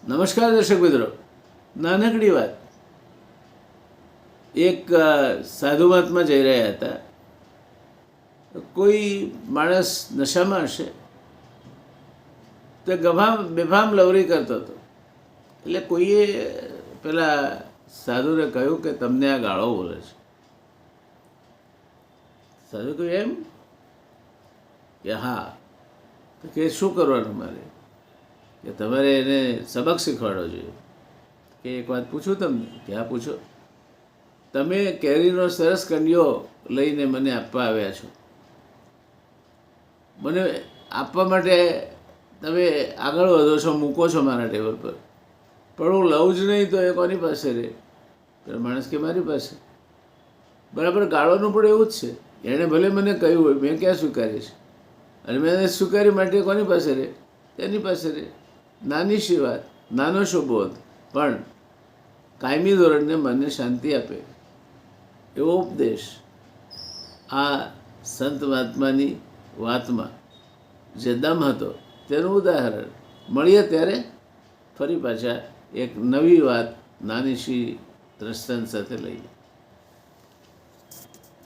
નમસ્કાર દર્શક મિત્રો, નાનકડી વાત. એક સાધુ મહાત્મા જઈ રહ્યા હતા. કોઈ માણસ નશામાં હશે તો બેફામ લવરી કરતો હતો. એટલે કોઈએ પેલા સાધુને કહ્યું કે તમને આ ગાળો બોલે છે. સાધુ કહ્યું એમ કે હા. તો કે શું કરવાનું મારે? કે તમારે એને સબક શીખવાડવો જોઈએ. કે એક વાત પૂછું તમને? કે હા પૂછો. તમે કેરીનો સરસ કંડિયો લઈને મને આપવા આવ્યા છો. મને આપવા માટે તમે આગળ વધો છો, મૂકો છો મારા ટેબલ પર, પણ હું લઉં જ નહીં તો એ કોની પાસે રહે? પેલો માણસ કે મારી પાસે. બરાબર, ગાળોનું પણ એવું જ છે. એણે ભલે મને કહ્યું હોય, મેં ક્યાં સ્વીકારી છે? અને મેં એને સ્વીકારી માટે કોની પાસે રહે? તેની પાસે રહે. નાની શી વાત, નાનો શો બોધ, પણ કાયમી ધોરણને મને શાંતિ આપે એવો ઉપદેશ આ સંત મહાત્માની વાતમાં જે દમ હતો તેનું ઉદાહરણ. મળીએ ત્યારે ફરી પાછા એક નવી વાત નાની શી દ્રષ્ટાંત સાથે લઈએ.